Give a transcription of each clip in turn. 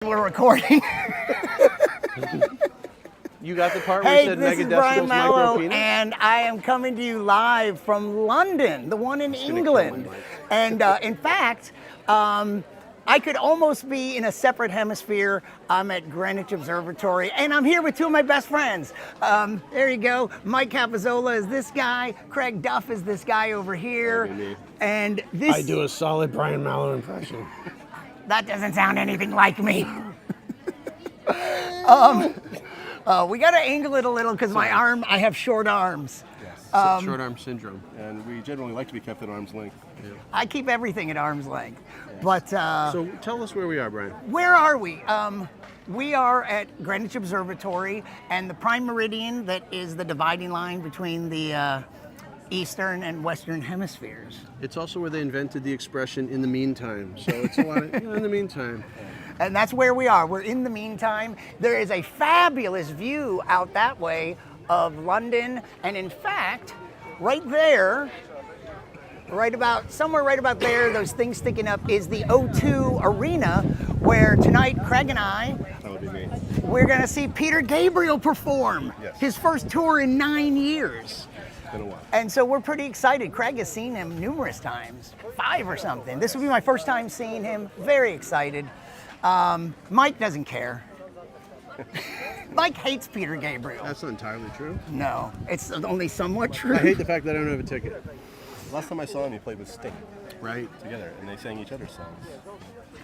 We're recording. You got the part where Hey, it said this is megadecibels Brian Mallow, micropenis? and I am coming to you live from London, the one in England. And in fact, I could almost be in a separate hemisphere. I'm at Greenwich Observatory, and I'm here with two of my best friends. There you go. Mike Capizzola is this guy. Craig Duff is this guy over here. That'd be me. And this I do a solid Brian Mallow impression. that doesn't sound anything like me. We got to angle it a little because I have short arms. Short arm syndrome. And we generally like to be kept at arm's length. I keep everything at arm's length. But So tell us where we are, Brian. where are we? We are at Greenwich Observatory, and the prime meridian that is the dividing line between the eastern and western hemispheres. It's also where they invented the expression "in the meantime." So it's a lot of in the meantime. And that's where we are. We're in the meantime. There is a fabulous view out that way of London. And in fact, right there, somewhere right about there, those things sticking up, is the O2 Arena, where tonight Craig and I, That would be me. we're going to see Peter Gabriel perform. Yes. His first tour in 9 years. It's been a while. And so we're pretty excited. Craig has seen him numerous times, 5 or something. This will be my first time seeing him. Very excited. Mike doesn't care. Mike hates Peter Gabriel. That's not entirely true. No, it's only somewhat true. I hate the fact that I don't have a ticket. Last time I saw him, he played with Sting Right. together, and they sang each other's songs.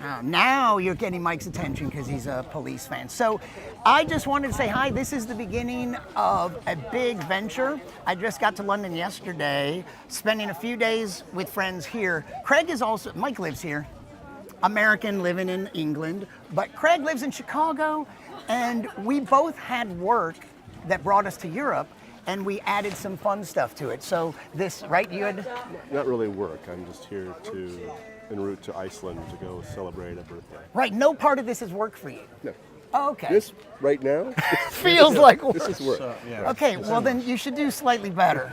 Oh, now you're getting Mike's attention because he's a Police fan. So I just wanted to say hi. This is the beginning of a big venture. I just got to London yesterday, spending a few days with friends here. Mike lives here, American living in England, but Craig lives in Chicago, and we both had work that brought us to Europe, and we added some fun stuff to it. So this, right, you had... Not really work. I'm just here en route to Iceland to go celebrate a birthday. Right, no part of this is work for you. No. Oh, okay. This right now feels like work. this is work. Okay, well then you should do slightly better.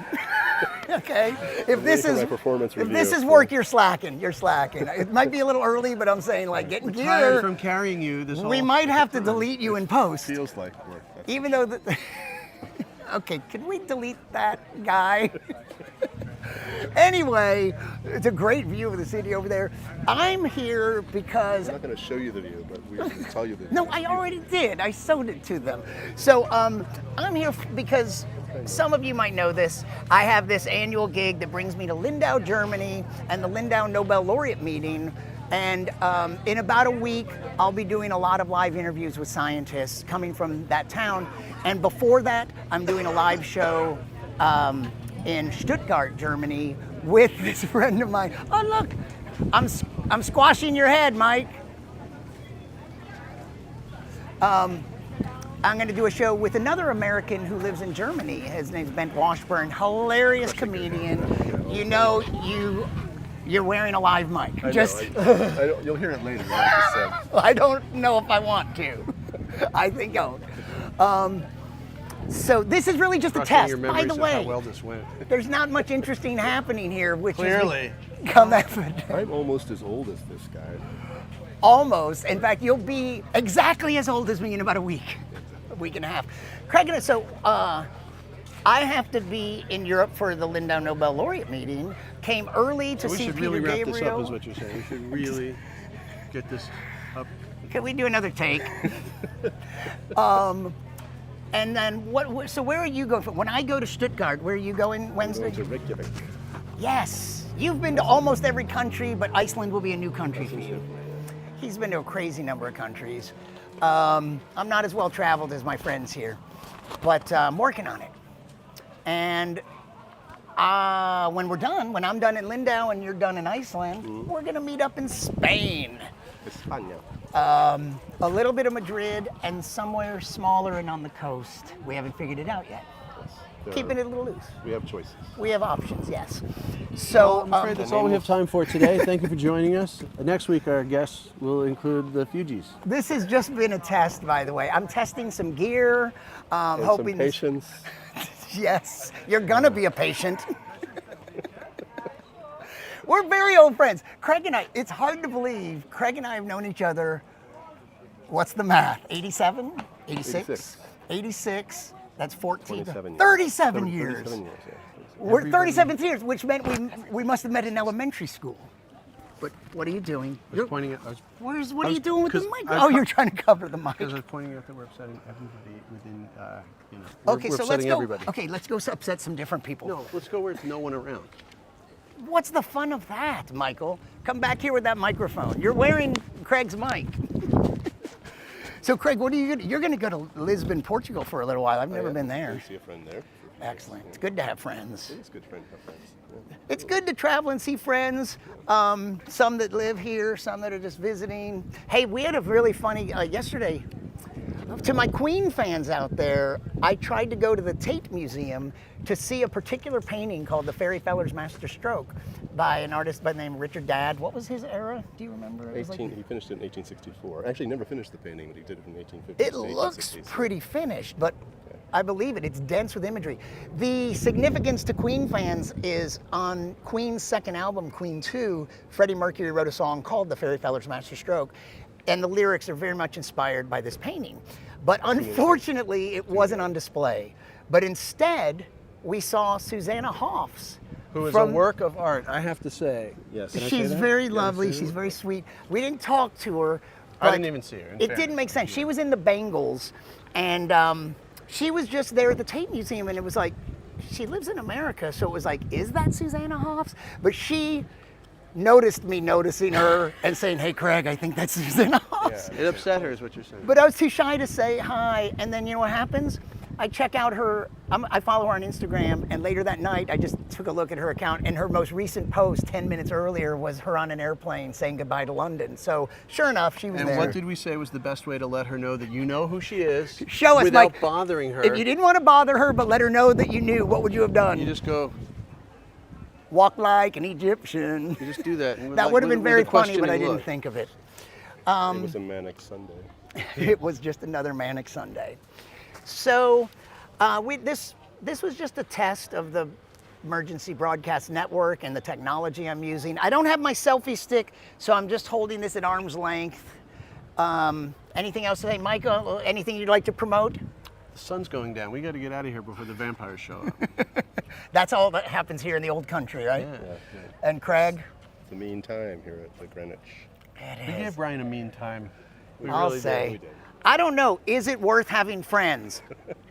Okay, if this waiting for is my performance if review, this is so- work, you're slacking. You're slacking. It might be a little early, but I'm saying like getting Tired gear. from carrying you this We whole. might have to delete you in post, Feels like work. That's even though the. Okay, can we delete that guy? Anyway, it's a great view of the city over there. I'm here because I'm not going to show you the view, but we can tell you the view. no, I already did. I showed it to them. So I'm here because some of you might know this. I have this annual gig that brings me to Lindau, Germany, and the Lindau Nobel Laureate meeting. And in about a week, I'll be doing a lot of live interviews with scientists coming from that town. And before that, I'm doing a live show in Stuttgart, Germany, with this friend of mine. Oh, look, I'm squashing your head, Mike. I'm going to do a show with another American who lives in Germany. His name's Bent Washburn, hilarious comedian. You know, you're wearing a live mic. I know, you'll hear it later. What I just said. I don't know if I want to. I think I won't. So this is really just a Crushing test. your By memories the of way, how well this went. there's not much interesting happening here, which Clearly. is come after I'm almost as old as this guy. almost. In fact, you'll be exactly as old as me in about a week and a half. Craig, so I have to be in Europe for the Lindau Nobel Laureate meeting. Came early to We see should Peter really wrap Gabriel. this up, is what you're saying. We should really get this up. Can we do another take? And then what? So where are you going? When I go to Stuttgart, where are you going Wednesday? Going to Reykjavik. Yes, you've been to almost every country, but Iceland will be a new country for you. He's been to a crazy number of countries. I'm not as well traveled as my friends here, but I'm working on it. And when I'm done in Lindau and you're done in Iceland, we're gonna meet up in Spain. España. A little bit of Madrid and somewhere smaller and on the coast. We haven't figured it out yet. Keeping it a little loose. We have choices. We have options, yes. So, I'm afraid that's all we have time for today. Thank you for joining us. Next week, our guests will include the Fugees. this has just been a test, by the way. I'm testing some gear, And hoping. some patience. Yes, you're gonna be a patient. We're very old friends. Craig and I, it's hard to believe, Craig and I have known each other What's the math? 87? 86? 86. 86. That's 14. 27 years. 37 years. 37 years, yeah. We're 37 years, which meant we must have met in elementary school. But what are you doing? I was pointing at. What are you doing with the 'cause mic? I was Oh, you're trying to cover the mic. Because I was pointing out that we're upsetting everybody within, you know. We're, Okay, we're so let's upsetting go. everybody. Okay, let's go upset some different people. No, let's go where there's no one around. What's the fun of that, Michael? Come back here with that microphone. You're wearing Craig's mic. So, Craig, what are you gonna? You're going to go to Lisbon, Portugal for a little while. I've never been there. I see a friend there. Excellent. It's good to have friends. It's good friend to have friends. Yeah. It's good to travel and see friends. Some that live here, some that are just visiting. Hey, we had a really funny yesterday. To my Queen fans out there, I tried to go to the Tate Museum to see a particular painting called The Fairy Feller's Master Stroke by an artist by the name of Richard Dadd. What was his era? Do you remember? It was like- He finished it in 1864. Actually, he never finished the painting, but he did it in 1850. It looks pretty finished, but I believe it. It's dense with imagery. The significance to Queen fans is on Queen's second album, Queen 2, Freddie Mercury wrote a song called The Fairy Feller's Master Stroke, and the lyrics are very much inspired by this painting. But unfortunately, it wasn't on display. But instead, we saw Susanna Hoffs. Who is from- a work of art, I have to say. Yes. Can I say She's that? very Can I lovely. say She's that? very sweet. We didn't talk to her. I but didn't even see her, in It fairness. didn't make sense. She was in the Bengals, and she was just there at the Tate Museum, and it was like, she lives in America, so it was like, is that Susanna Hoffs? But she noticed me noticing her and saying, hey, Craig, I think that's Susanna Hoffs. It upset her, is what you're saying. But I was too shy to say hi. And then you know what happens? I check out her, I follow her on Instagram, and later that night I just took a look at her account, and her most recent post 10 minutes earlier was her on an airplane saying goodbye to London. So sure enough, she was And there. what did we say was the best way to let her know that you know who she is? Show us, without Mike. bothering her. If you didn't want to bother her but let her know that you knew, what would you have done? You just go. Walk like an Egyptian. You just do that. and with That like- would have been with very a funny, but I questioning didn't look. think of it. It was a manic Sunday. It was just another manic Sunday. So this was just a test of the Emergency Broadcast Network and the technology I'm using. I don't have my selfie stick, so I'm just holding this at arm's length. Anything else today, Michael? Anything you'd like to promote? The sun's going down. We got to get out of here before the vampires show up. That's all that happens here in the old country, right? Yeah. And Craig? It's a mean time here at the Greenwich. We gave Brian a mean time. We I'll really say. did. We did. I don't know. Is it worth having friends?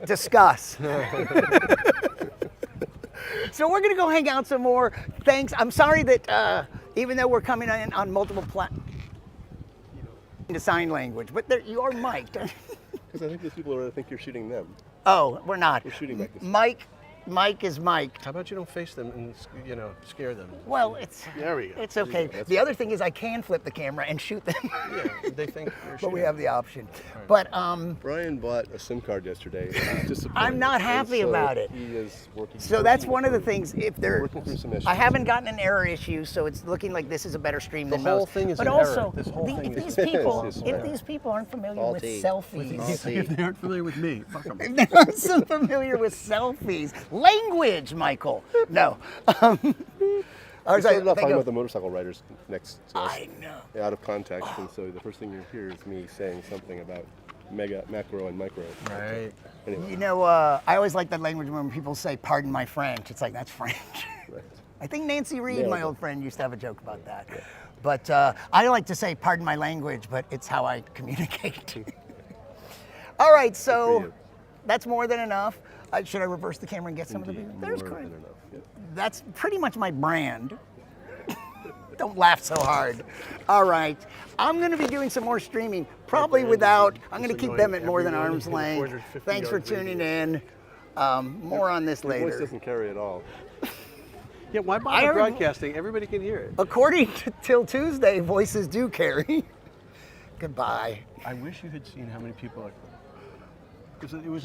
Discuss. So we're gonna go hang out some more. Thanks. I'm sorry that even though we're coming in on multiple into sign language, but you are mic'd. Because I think those people think you're shooting them. Oh, we're not. We're shooting back this way. Mike is mic'd. How about you don't face them and scare them? Well, it's There we go. it's okay. The other thing is I can flip the camera and shoot them, Yeah, they think you're but we shooting. have the option. But Brian bought a SIM card yesterday. He's disappointed. I'm not And happy so about it. He is working. so that's one of the things. If there, Working through some issues. I haven't gotten an error issue, so it's looking like this is a better stream The than whole most. thing is but an also, error. This whole thing if is- these people, Yes, if yes. these people aren't familiar with Faulty. selfies, If they aren't familiar with me, fuck them. if they're not so familiar with selfies, language, Michael. No. Or We as started off they talking go, about the motorcycle riders next to us. I know. Out of context, and so the first thing you hear is me saying something about macro and micro. Right. Anyway, You know, I always like that language when people say, pardon my French. It's like, that's French. right. I think Nancy Reed, Yeah, my okay. old friend, used to have a joke about that. But I like to say, pardon my language, but it's how I communicate. All right, so you. that's more than enough. Should I reverse the camera and get some of the Indeed, people? There's more Craig. than enough. Yeah. That's pretty much my brand. Don't laugh so hard. All right. I'm going to be doing some more streaming, probably without, I'm going to keep them at more than Everyone arm's in a length. 450 Thanks for yard tuning radius. in. More on this Your voice later. doesn't carry at all. Yeah, why I bother heard- broadcasting? Everybody can hear it. According to Till Tuesday, voices do carry. Goodbye. I wish you had seen how many people are. Because it was